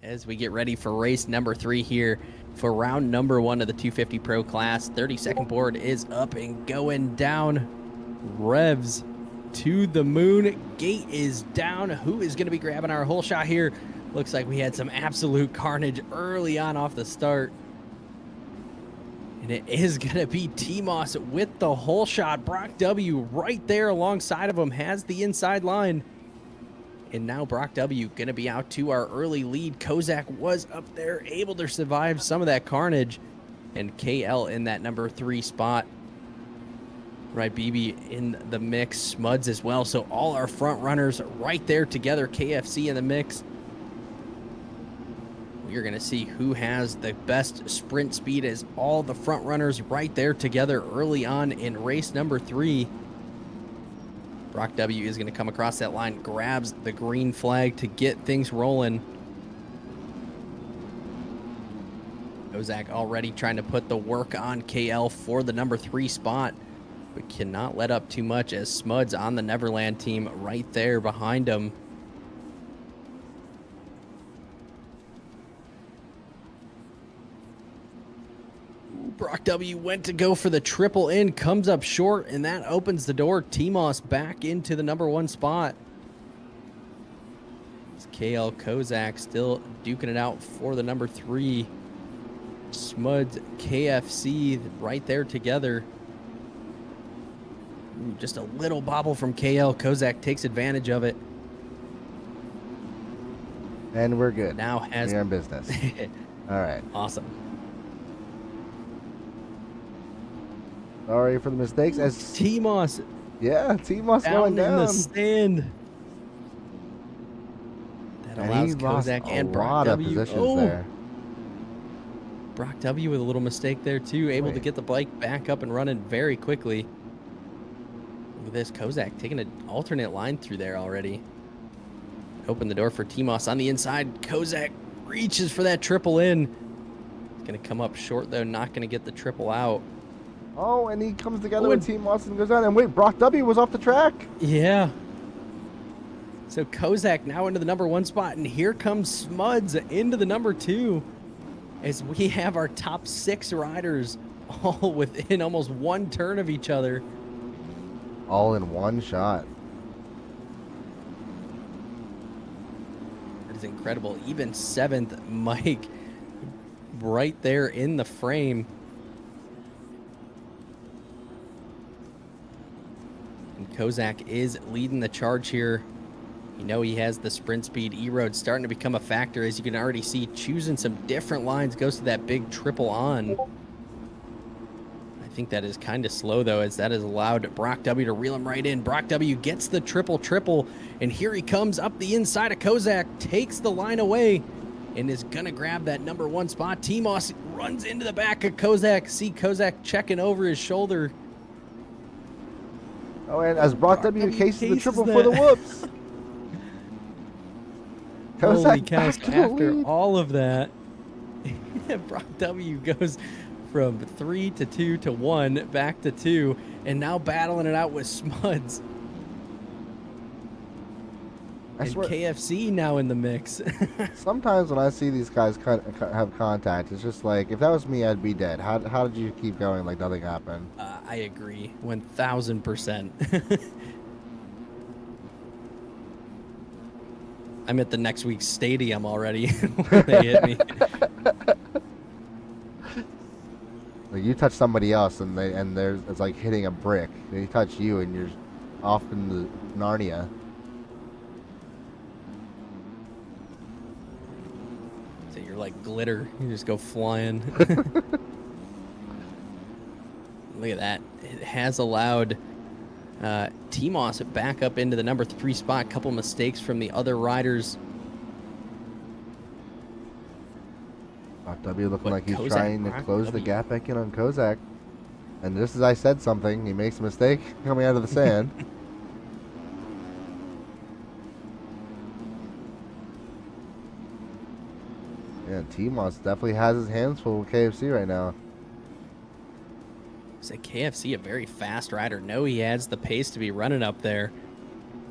as we get ready for race number 3 here for round number 1 of the 250 Pro class. 30-second board is up and going down. Revs to the moon. Gate is down. Who is going to be grabbing our whole shot here? Looks like we had some absolute carnage early on off the start. And it is going to be T-Moss with the whole shot. Brock W right there alongside of him has the inside line. And now Brock W going to be out to our early lead. Kozak was up there, able to survive some of that carnage. And KL in that number 3 spot. Right, BB in the mix, Smuds as well. So all our front runners right there together. KFC in the mix. You're going to see who has the best sprint speed as all the front runners right there together early on in race number 3. Brock W is going to come across that line, grabs the green flag to get things rolling. Kozak already trying to put the work on KL for the number 3 spot, but cannot let up too much as Smuds on the Neverland team right there behind him. Brock W went to go for the triple in, comes up short, and that opens the door. T-Moss back into the number 1 spot. It's KL Kozak still duking it out for the number 3. Smuds, KFC right there together. Ooh, just a little bobble from KL. Kozak takes advantage of it. And we're good. Now has... We're in business. All right. Awesome. Sorry for the mistakes. As T-Moss. Yeah, T-Moss going down. In the stand. That allows Kozak and Brock W. There. Brock W with a little mistake there too. Able to get the bike back up and running very quickly. Look at this, Kozak taking an alternate line through there already. Open the door for T-Moss on the inside. Kozak reaches for that triple in. It's going to come up short though, not going to get the triple out. Oh, and he comes together with T-Moss and goes down. And wait, Brock W was off the track. Yeah. So Kozak now into the number 1 spot, and here comes Smuds into the number 2 as we have our top 6 riders all within almost 1 turn of each other. All in one shot. That is incredible. Even 7th Mike right there in the frame. Kozak is leading the charge here. You know he has the sprint speed. E-Road starting to become a factor, as you can already see, choosing some different lines, goes to that big triple on. I think that is kind of slow, though, as that has allowed Brock W to reel him right in. Brock W gets the triple, and here he comes up the inside of Kozak, takes the line away, and is going to grab that number 1 spot. T-Moss runs into the back of Kozak. See Kozak checking over his shoulder. Oh, and as Brock W cases the triple for the whoops. Holy cow, after all of that, Brock W goes from 3 to 2 to 1, back to 2, and now battling it out with Smuds. And KFC now in the mix. Sometimes when I see these guys have contact, it's just like, if that was me, I'd be dead. How did you keep going like nothing happened? I agree, 1,000%. I'm at the next week's stadium already when they hit me. Like you touch somebody else, and it's like hitting a brick. They touch you, and you're off in the Narnia. So you're like glitter. You just go flying. Look at that. It has allowed T-Moss back up into the number 3 spot. Couple mistakes from the other riders. W looking like he's trying to close the gap back in on Kozak. And just as I said something, he makes a mistake coming out of the sand. Yeah, T-Moss definitely has his hands full with KFC right now. Say KFC, a very fast rider. No, he has the pace to be running up there.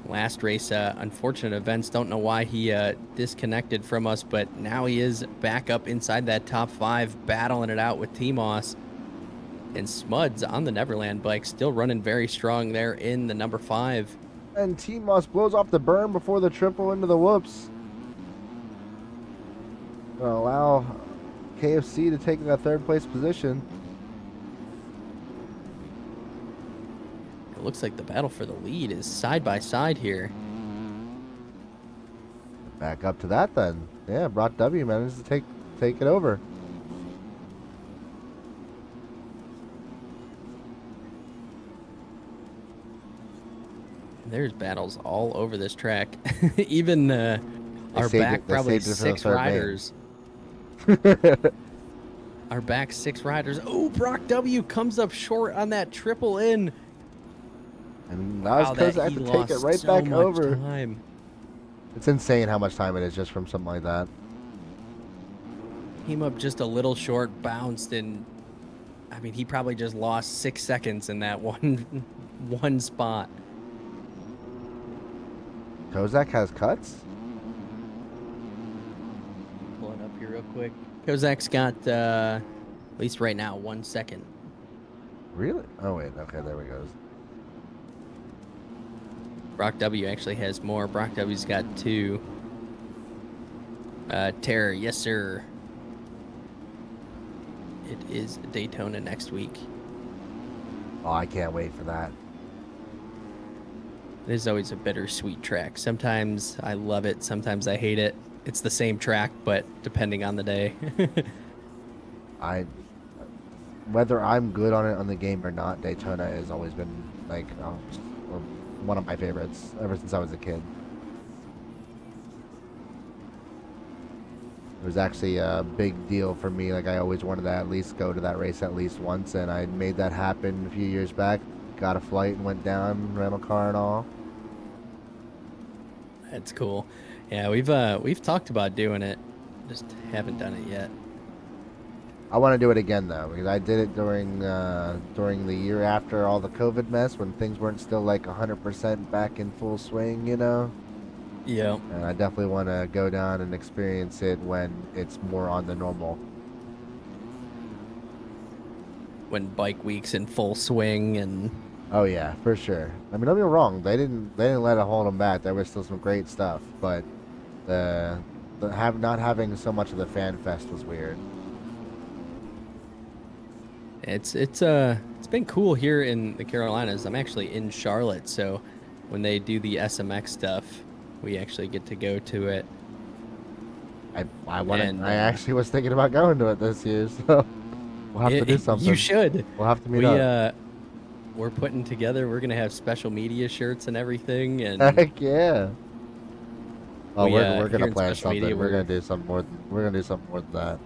last race. Unfortunate events. Don't know why he disconnected from us, but now he is back up inside that top 5, battling it out with T-Moss. And Smuds on the Neverland bike, still running very strong there in the number 5. And T-Moss blows off the berm before the triple into the whoops. Gonna allow KFC to take that 3rd place position. It looks like the battle for the lead is side by side here. Back up to that then. Yeah, Brock W managed to take it over. There's battles all over this track. Even our back probably 6 riders. Our back 6 riders. Oh, Brock W comes up short on that triple in. And that was because I had to take it right back over. Time. It's insane how much time it is just from something like that. Came up just a little short, bounced, and I mean, he probably just lost 6 seconds in that one spot. Kozak has cuts? Pull it up here real quick. Kozak's got, at least right now, 1 second. Really? Oh, wait. Okay, there we go. Brock W actually has more. Brock W's got 2. Terror, yes, sir. It is Daytona next week. Oh, I can't wait for that. It is always a bittersweet track. Sometimes I love it, sometimes I hate it. It's the same track, but depending on the day. Whether I'm good on it on the game or not, Daytona has always been like one of my favorites ever since I was a kid. It was actually a big deal for me. Like I always wanted to at least go to that race at least once, and I made that happen a few years back. Got a flight and went down, rental car and all. That's cool. Yeah, we've talked about doing it, just haven't done it yet. I want to do it again though, because I did it during the year after all the COVID mess, when things weren't still like 100% back in full swing, you know. Yeah. And I definitely want to go down and experience it when it's more on the normal. When bike week's in full swing and. Oh yeah, for sure. I mean, don't get me wrong. They didn't let it hold them back. There was still some great stuff, but not having so much of the fan fest was weird. It's been cool here in the Carolinas. I'm actually in Charlotte, so when they do the SMX stuff, we actually get to go to it. I actually was thinking about going to it this year, so we'll have to do something. You should. We'll have to meet up. We're putting together. We're gonna have special media shirts and everything. And heck yeah! Oh, we're gonna plan something. Media, we're gonna do something more. We're gonna do something more than that.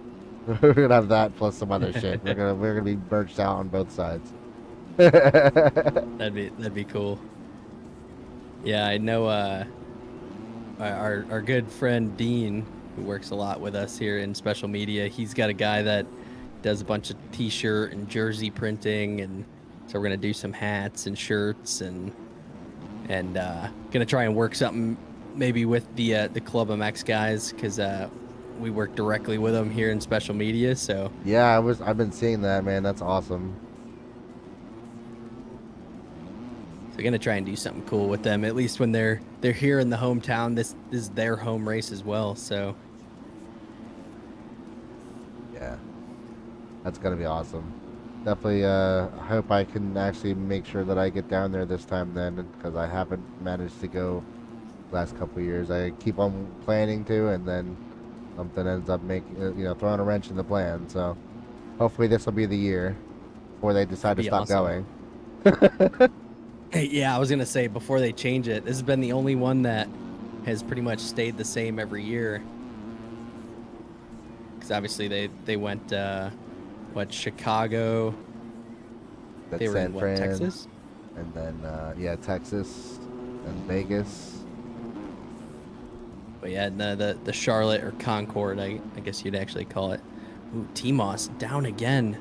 We're gonna have that plus some other shit. We're gonna be merged out on both sides. That'd be cool. Yeah, I know. Our good friend Dean, who works a lot with us here in special media, he's got a guy that does a bunch of T-shirt and jersey printing, and so we're gonna do some hats and shirts and gonna try and work something maybe with the Club MX guys, because we work directly with them here in special media. So yeah, I've been seeing that, man. That's awesome. So gonna try and do something cool with them, at least when they're here in the hometown. This is their home race as well, so yeah, that's gonna be awesome. Definitely I hope I can actually make sure that I get down there this time then, because I haven't managed to go the last couple of years. I keep on planning to, and then something ends up throwing a wrench in the plan. So hopefully this will be the year before they decide to stop going. Yeah, I was gonna say, before they change it, this has been the only one that has pretty much stayed the same every year, because obviously they went Chicago, they were in Texas, and then Texas and Vegas. But yeah, the Charlotte or Concord, I guess you'd actually call it. Ooh, T-Moss down again.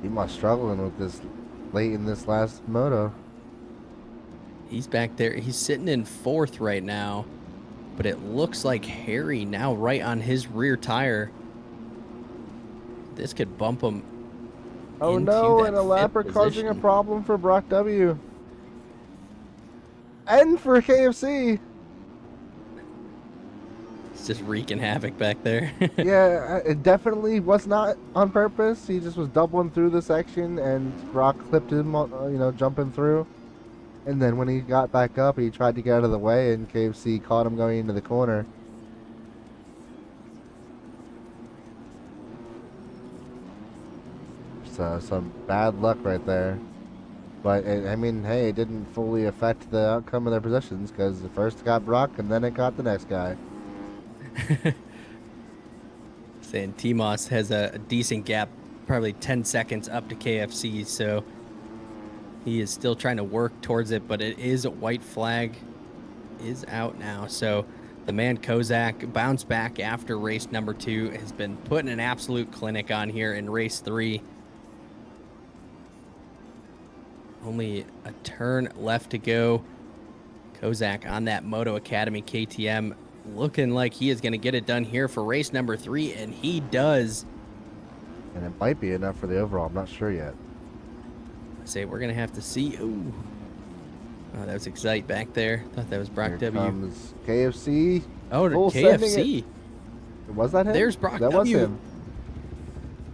T-Moss struggling with this late in this last moto. He's back there. He's sitting in 4th right now, but it looks like Harry now right on his rear tire. This could bump him Oh into no, that and a lap 5th are causing a position. problem for Brock W. And for KFC. It's just wreaking havoc back there. Yeah, it definitely was not on purpose. He just was doubling through the section, and Brock clipped him, jumping through. And then when he got back up, he tried to get out of the way, and KFC caught him going into the corner. So some bad luck right there. But, I mean, hey, it didn't fully affect the outcome of their possessions, because first it got Brock, and then it got the next guy. Saying T-Moss has a decent gap, probably 10 seconds up to KFC, so he is still trying to work towards it, but it is a white flag is out now. So the man Kozak bounced back after race number 2, has been putting an absolute clinic on here in race 3. Only a turn left to go. Kozak on that Moto Academy KTM looking like he is going to get it done here for race number 3, and he does. And it might be enough for the overall. I'm not sure yet. I say we're going to have to see. Ooh. Oh, that was Excite back there. Thought that was Brock Here W. comes KFC. Oh, Full sending KFC. it. Was that him? There's Brock That W. was him.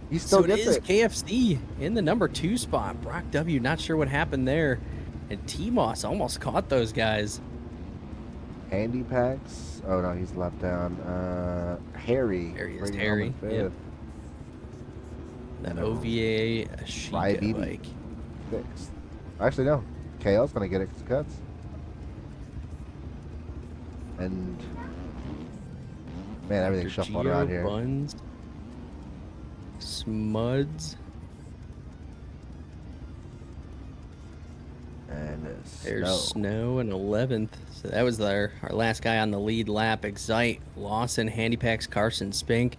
He still So gets it is it. KFC in the number 2 spot. Brock W. Not sure what happened there. And T-Moss almost caught those guys. Handy packs. Oh no, he's left down. Harry. There he is, bringing Harry. home in Yep. fifth. The OVA Sheikah bike. Sixth. Actually, no. KL's gonna get it 'cause it cuts. And man, everything's shuffling around here. Buns. Smuds. And There's Snow in 11th. So that was our last guy on the lead lap. Excite, Lawson, Handy Packs, Carson, Spink.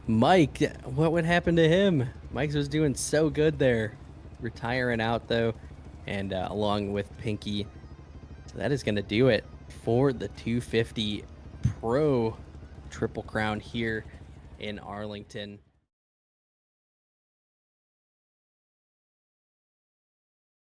Mike, what would happen to him? Mike was doing so good there. Retiring out, though, and along with Pinky. So that is going to do it for the 250 Pro Triple Crown here in Arlington.